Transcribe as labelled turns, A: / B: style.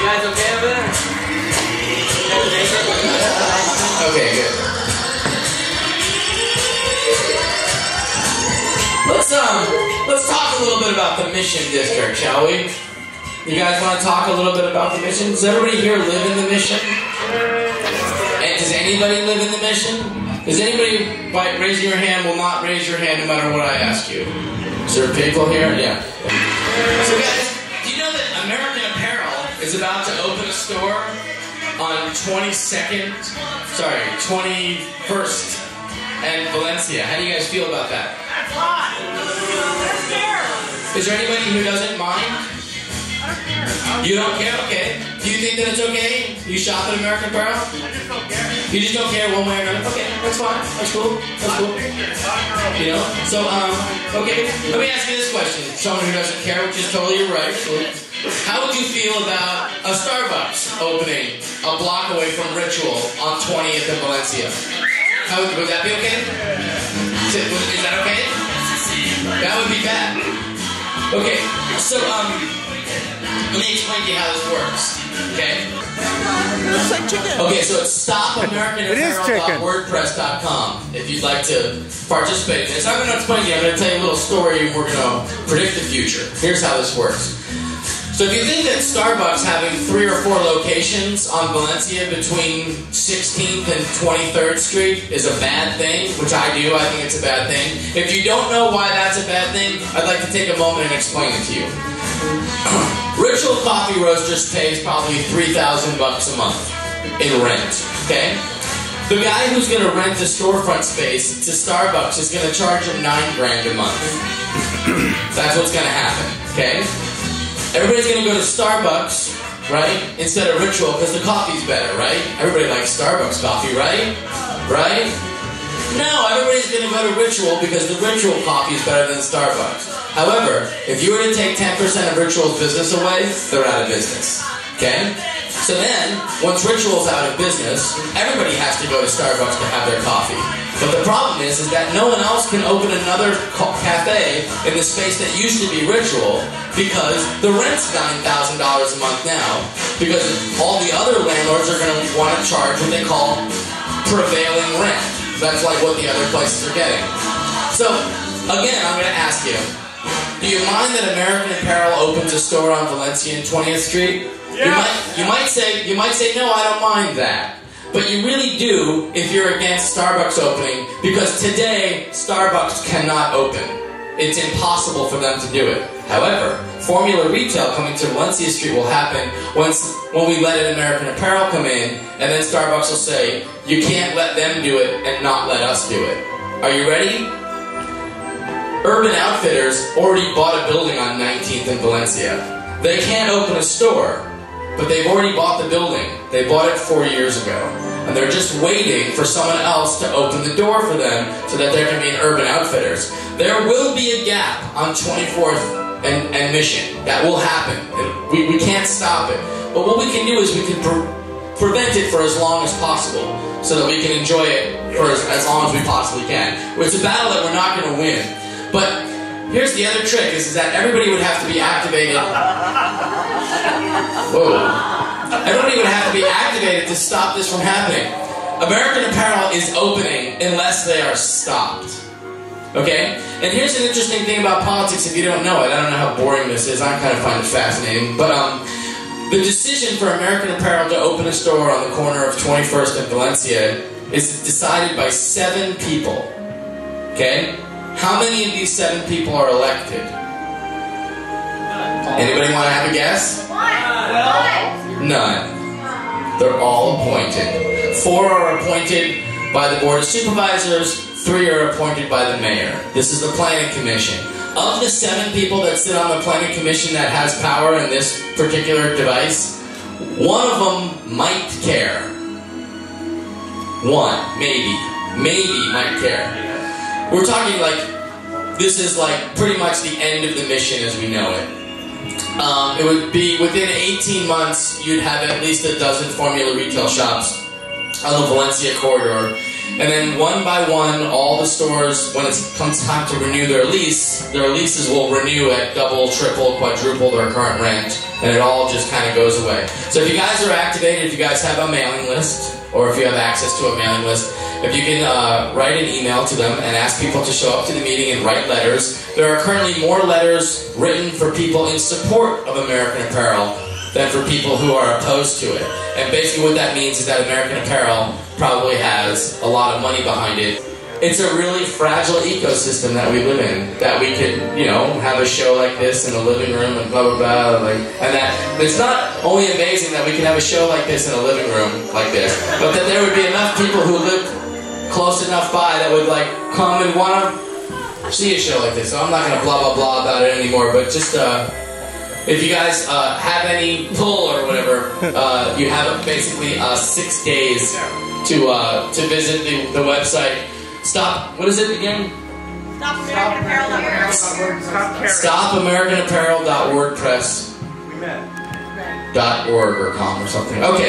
A: guys okay over there?
B: Okay, good. Let's talk a little bit about the Mission District, shall we? You guys want to talk a little bit about the Mission? Does everybody here live in the Mission? And does anybody live in the Mission? Does anybody, by raising your hand, will not raise your hand no matter what I ask you? Is there people here? Yeah. So guys, do you know that American Apparel is about to open a store on 21st and Valencia? How do you guys feel about that?
C: That's hot. That's fair.
B: Is there anybody who doesn't mind? You don't care? Okay. Do you think that it's okay? You shop at American Apparel?
C: I just don't care.
B: You just don't care one way or another? Okay, that's fine. That's cool. That's cool. You know? So, okay. Let me ask you this question. Someone who doesn't care, which is totally right. How would you feel about a Starbucks opening a block away from Ritual on 20th and Valencia? Would that be okay? Is that okay? That would be bad. Okay, so, let me explain to you how this works, okay?
D: It looks like chicken.
B: Okay, so it's stopamericanapparel.wordpress.com if you'd like to participate in this. I'm going to explain to you, I'm going to tell you a little story and we're going to predict the future. Here's how this works. So if you think that Starbucks having 3 or 4 locations on Valencia between 16th and 23rd Street is a bad thing, which I do, I think it's a bad thing. If you don't know why that's a bad thing, I'd like to take a moment and explain it to you. Ritual Coffee Roasters pays probably $3,000 a month in rent, okay? The guy who's going to rent the storefront space to Starbucks is going to charge him $9,000 a month. That's what's going to happen, okay? Everybody's going to go to Starbucks, right, instead of Ritual because the coffee's better, right? Everybody likes Starbucks coffee, right? Right? No, everybody's going to go to Ritual because the Ritual coffee is better than Starbucks. However, if you were to take 10% of Ritual's business away, they're out of business, okay? So then, once Ritual's out of business, everybody has to go to Starbucks to have their coffee. But the problem is that no one else can open another cafe in the space that used to be Ritual because the rent's $9,000 a month now because all the other landlords are going to want to charge what they call prevailing rent. That's like what the other places are getting. So, again, I'm going to ask you, do you mind that American Apparel opens a store on Valencia and 20th Street?
C: Yeah.
B: You might say, no, I don't mind that. But you really do if you're against Starbucks opening, because today, Starbucks cannot open. It's impossible for them to do it. However, Formula Retail coming to Valencia Street will happen when we let an American Apparel come in, and then Starbucks will say, you can't let them do it and not let us do it. Are you ready? Urban Outfitters already bought a building on 19th in Valencia. They can't open a store, but they've already bought the building. They bought it 4 years ago. And they're just waiting for someone else to open the door for them so that there can be an Urban Outfitters. There will be a gap on 24th and Mission. That will happen. We can't stop it. But what we can do is we can prevent it for as long as possible so that we can enjoy it for as long as we possibly can. It's a battle that we're not going to win. But here's the other trick, is that everybody would have to be activated. Whoa. Everybody would have to be activated to stop this from happening. American Apparel is opening unless they are stopped. Okay? And here's an interesting thing about politics if you don't know it. I don't know how boring this is. I kind of find it fascinating. But the decision for American Apparel to open a store on the corner of 21st and Valencia is decided by 7 people. Okay? How many of these 7 people are elected? Anybody want to have a guess? None. They're all appointed. 4 are appointed by the Board of Supervisors, 3 are appointed by the Mayor. This is the Planning Commission. Of the 7 people that sit on the Planning Commission that has power in this particular device, 1 of them might care. 1, maybe might care. We're talking like, this is like pretty much the end of the mission as we know it. It would be within 18 months, you'd have at least a dozen Formula Retail shops on the Valencia corridor. And then one by one, all the stores, when it comes time to renew their leases will renew at double, triple, quadruple their current rent, and it all just kind of goes away. So if you guys are activated, if you guys have a mailing list, or if you have access to a mailing list, if you can write an email to them and ask people to show up to the meeting and write letters. There are currently more letters written for people in support of American Apparel than for people who are opposed to it. And basically what that means is that American Apparel probably has a lot of money behind it. It's a really fragile ecosystem that we live in, that we could, have a show like this in a living room and blah, blah, blah. And that it's not only amazing that we can have a show like this in a living room like this, but that there would be enough people who live close enough by that would come and want to see a show like this. So I'm not going to blah, blah, blah about it anymore, but just if you guys have any pull or whatever, you have basically 6 days to visit the website. What is it again? StopAmericanApparel.wordpress.org or com or something. Okay.